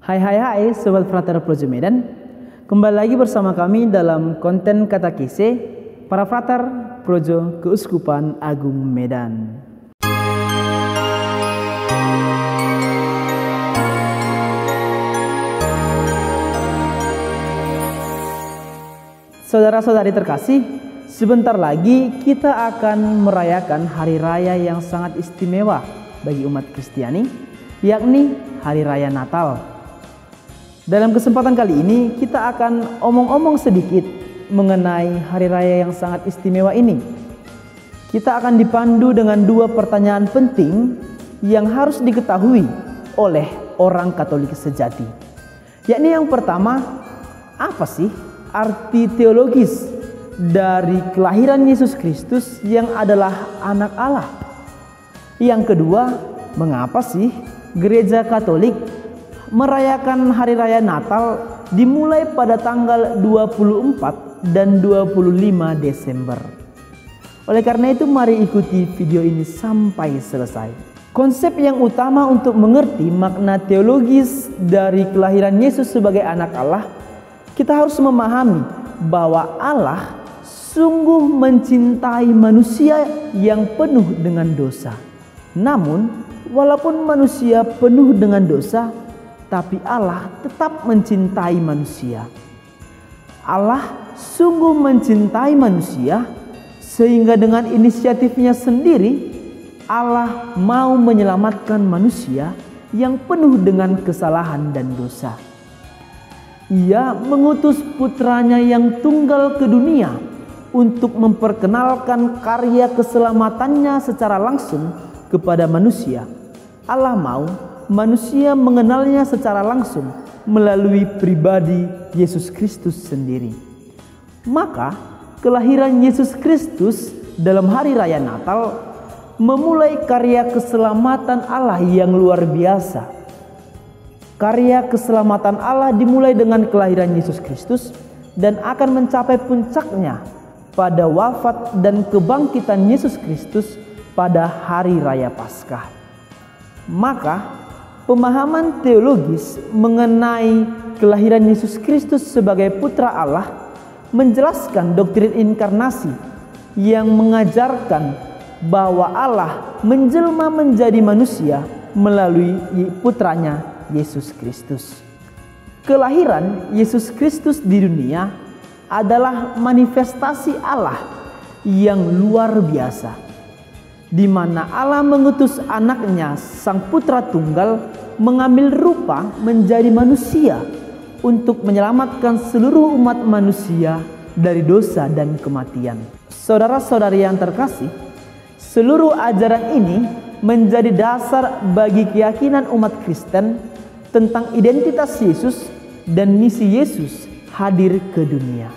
Hai Sobat Frater Projo Medan. Kembali lagi bersama kami dalam konten katekese para Frater Projo Keuskupan Agung Medan. Saudara-saudari terkasih, sebentar lagi kita akan merayakan hari raya yang sangat istimewa bagi umat Kristiani, yakni Hari Raya Natal. Dalam kesempatan kali ini kita akan omong-omong sedikit mengenai hari raya yang sangat istimewa ini. Kita akan dipandu dengan dua pertanyaan penting yang harus diketahui oleh orang Katolik sejati. Yakni yang pertama, apa sih arti teologis dari kelahiran Yesus Kristus yang adalah anak Allah? Yang kedua, mengapa sih Gereja Katolik merayakan Hari Raya Natal dimulai pada tanggal 24 dan 25 Desember? Oleh karena itu, mari ikuti video ini sampai selesai. Konsep yang utama untuk mengerti makna teologis dari kelahiran Yesus sebagai anak Allah, kita harus memahami bahwa Allah sungguh mencintai manusia yang penuh dengan dosa. Namun, walaupun manusia penuh dengan dosa, tapi Allah tetap mencintai manusia. Allah sungguh mencintai manusia sehingga dengan inisiatifnya sendiri Allah mau menyelamatkan manusia yang penuh dengan kesalahan dan dosa. Ia mengutus putranya yang tunggal ke dunia untuk memperkenalkan karya keselamatannya secara langsung kepada manusia. Allah mau manusia mengenalnya secara langsung melalui pribadi Yesus Kristus sendiri. Maka kelahiran Yesus Kristus dalam hari raya Natal memulai karya keselamatan Allah yang luar biasa. Karya keselamatan Allah dimulai dengan kelahiran Yesus Kristus dan akan mencapai puncaknya pada wafat dan kebangkitan Yesus Kristus pada hari raya Paskah. Maka pemahaman teologis mengenai kelahiran Yesus Kristus sebagai putra Allah menjelaskan doktrin inkarnasi yang mengajarkan bahwa Allah menjelma menjadi manusia melalui putranya Yesus Kristus. Kelahiran Yesus Kristus di dunia adalah manifestasi Allah yang luar biasa, di mana Allah mengutus anaknya Sang Putra Tunggal mengambil rupa menjadi manusia untuk menyelamatkan seluruh umat manusia dari dosa dan kematian. Saudara-saudari yang terkasih, seluruh ajaran ini menjadi dasar bagi keyakinan umat Kristen tentang identitas Yesus dan misi Yesus hadir ke dunia.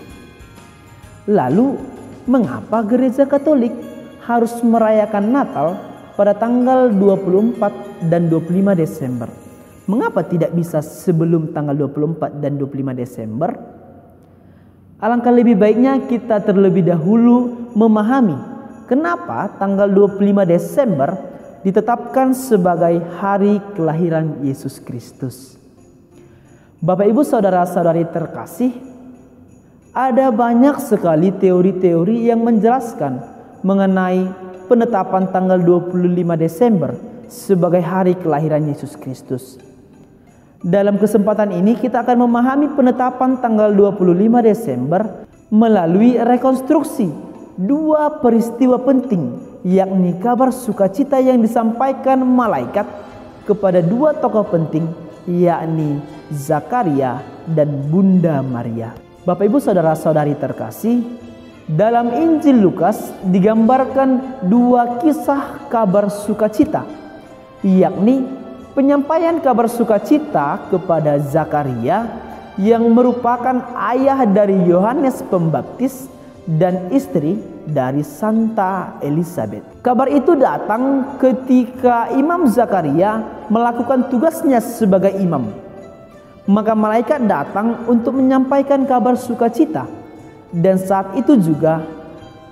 Lalu, mengapa Gereja Katolik harus merayakan Natal pada tanggal 24 dan 25 Desember? Mengapa tidak bisa sebelum tanggal 24 dan 25 Desember? Alangkah lebih baiknya kita terlebih dahulu memahami kenapa tanggal 25 Desember ditetapkan sebagai hari kelahiran Yesus Kristus. Bapak Ibu saudara-saudari terkasih, ada banyak sekali teori-teori yang menjelaskan mengenai penetapan tanggal 25 Desember sebagai hari kelahiran Yesus Kristus. Dalam kesempatan ini kita akan memahami penetapan tanggal 25 Desember melalui rekonstruksi dua peristiwa penting, yakni kabar sukacita yang disampaikan malaikat kepada dua tokoh penting, yakni Zakaria dan Bunda Maria. Bapak Ibu saudara-saudari terkasih, dalam Injil Lukas digambarkan dua kisah kabar sukacita, yakni penyampaian kabar sukacita kepada Zakaria yang merupakan ayah dari Yohanes Pembaptis dan istri dari Santa Elizabeth. Kabar itu datang ketika Imam Zakaria melakukan tugasnya sebagai imam. Maka malaikat datang untuk menyampaikan kabar sukacita, dan saat itu juga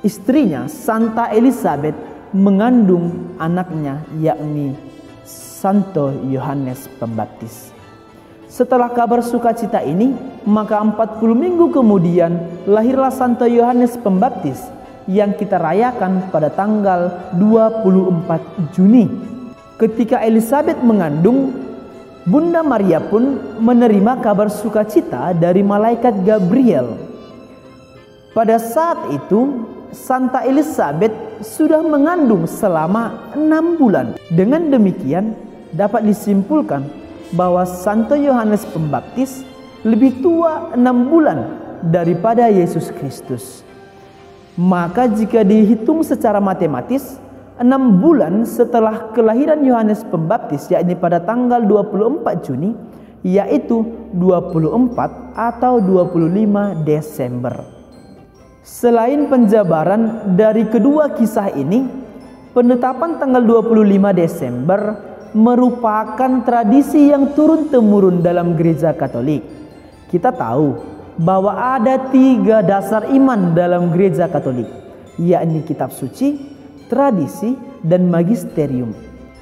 istrinya Santa Elizabeth mengandung anaknya, yakni Santo Yohanes Pembaptis. Setelah kabar sukacita ini, maka 40 minggu kemudian lahirlah Santo Yohanes Pembaptis yang kita rayakan pada tanggal 24 Juni. Ketika Elizabeth mengandung, Bunda Maria pun menerima kabar sukacita dari malaikat Gabriel. Pada saat itu, Santa Elizabeth sudah mengandung selama 6 bulan. Dengan demikian, dapat disimpulkan bahwa Santo Yohanes Pembaptis lebih tua 6 bulan daripada Yesus Kristus. Maka jika dihitung secara matematis, 6 bulan setelah kelahiran Yohanes Pembaptis, yakni pada tanggal 24 Juni, yaitu 24 atau 25 Desember. Selain penjabaran dari kedua kisah ini, penetapan tanggal 25 Desember merupakan tradisi yang turun-temurun dalam gereja Katolik. Kita tahu bahwa ada 3 dasar iman dalam gereja Katolik, yakni kitab suci, tradisi, dan magisterium.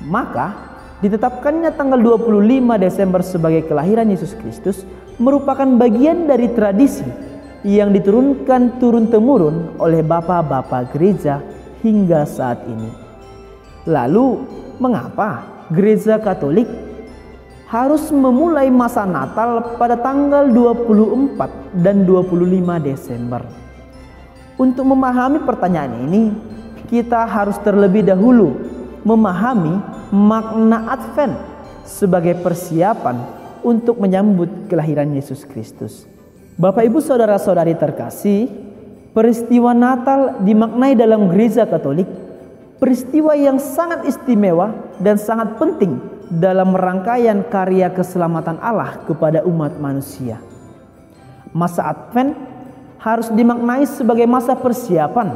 Maka ditetapkannya tanggal 25 Desember sebagai kelahiran Yesus Kristus merupakan bagian dari tradisi yang diturunkan turun-temurun oleh bapak-bapak gereja hingga saat ini. Lalu, mengapa Gereja Katolik harus memulai masa Natal pada tanggal 24 dan 25 Desember? Untuk memahami pertanyaan ini, kita harus terlebih dahulu memahami makna Advent sebagai persiapan untuk menyambut kelahiran Yesus Kristus. Bapak, Ibu, saudara-saudari terkasih, peristiwa Natal dimaknai dalam Gereja Katolik peristiwa yang sangat istimewa dan sangat penting dalam rangkaian karya keselamatan Allah kepada umat manusia. Masa Advent harus dimaknai sebagai masa persiapan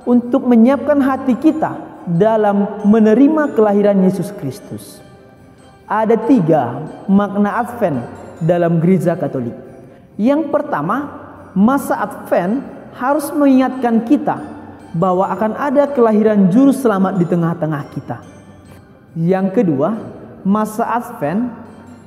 untuk menyiapkan hati kita dalam menerima kelahiran Yesus Kristus. Ada 3 makna Advent dalam Gereja Katolik. Yang pertama, masa Advent harus mengingatkan kita bahwa akan ada kelahiran juru selamat di tengah-tengah kita. Yang kedua, masa Advent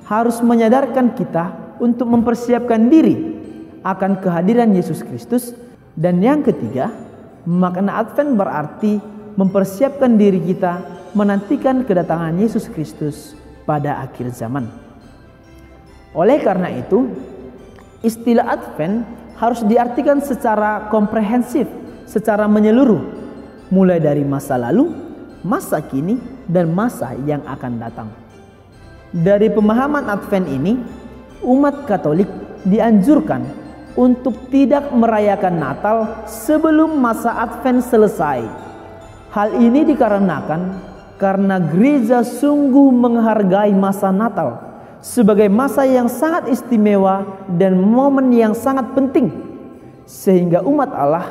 harus menyadarkan kita untuk mempersiapkan diri akan kehadiran Yesus Kristus. Dan yang ketiga, makna Advent berarti mempersiapkan diri kita menantikan kedatangan Yesus Kristus pada akhir zaman. Oleh karena itu, istilah Advent harus diartikan secara komprehensif, secara menyeluruh, mulai dari masa lalu, masa kini, dan masa yang akan datang. Dari pemahaman Advent ini, umat Katolik dianjurkan untuk tidak merayakan Natal sebelum masa Advent selesai. Hal ini dikarenakan karena gereja sungguh menghargai masa Natal sebagai masa yang sangat istimewa dan momen yang sangat penting, sehingga umat Allah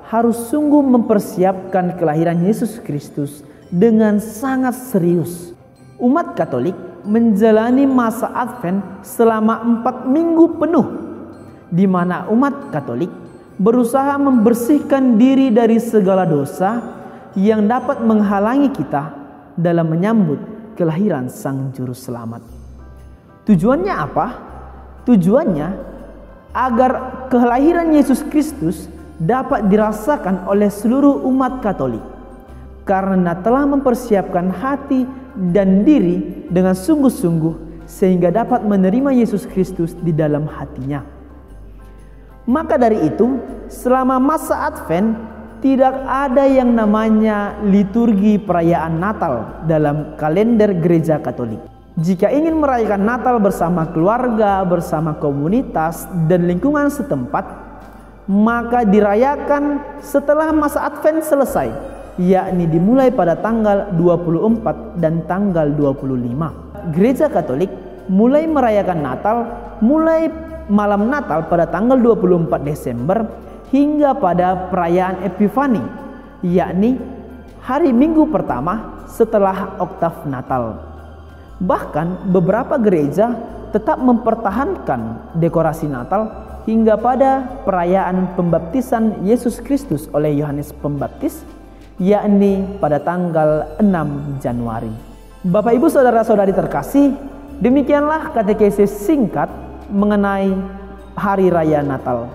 harus sungguh mempersiapkan kelahiran Yesus Kristus dengan sangat serius. Umat Katolik menjalani masa Advent selama 4 minggu penuh, di mana umat Katolik berusaha membersihkan diri dari segala dosa yang dapat menghalangi kita dalam menyambut kelahiran Sang Juru Selamat. Tujuannya apa? Tujuannya agar kelahiran Yesus Kristus dapat dirasakan oleh seluruh umat Katolik, karena telah mempersiapkan hati dan diri dengan sungguh-sungguh sehingga dapat menerima Yesus Kristus di dalam hatinya. Maka dari itu, selama masa Advent tidak ada yang namanya liturgi perayaan Natal dalam kalender gereja Katolik. Jika ingin merayakan Natal bersama keluarga, bersama komunitas dan lingkungan setempat, maka dirayakan setelah masa Advent selesai, yakni dimulai pada tanggal 24 dan tanggal 25. Gereja Katolik mulai merayakan Natal mulai malam Natal pada tanggal 24 Desember hingga pada perayaan Epifani, yakni hari Minggu pertama setelah oktav Natal. Bahkan beberapa gereja tetap mempertahankan dekorasi Natal hingga pada perayaan pembaptisan Yesus Kristus oleh Yohanes Pembaptis, yakni pada tanggal 6 Januari. Bapak, Ibu, saudara-saudari terkasih, Demikianlah katekesi singkat mengenai Hari Raya Natal.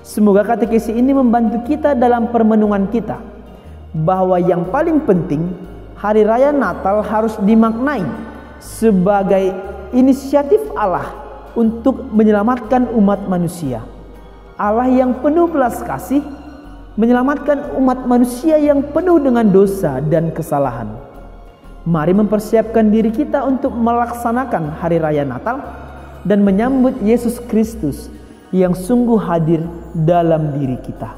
Semoga katekesi ini membantu kita dalam permenungan kita, bahwa yang paling penting Hari Raya Natal harus dimaknai sebagai inisiatif Allah untuk menyelamatkan umat manusia. Allah yang penuh belas kasih menyelamatkan umat manusia yang penuh dengan dosa dan kesalahan. Mari mempersiapkan diri kita untuk melaksanakan Hari Raya Natal dan menyambut Yesus Kristus yang sungguh hadir dalam diri kita.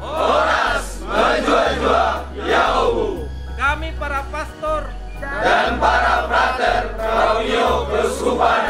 Horas menjua-jua Yahubu. Kami para pastor dan para frater Reunio Keuskupan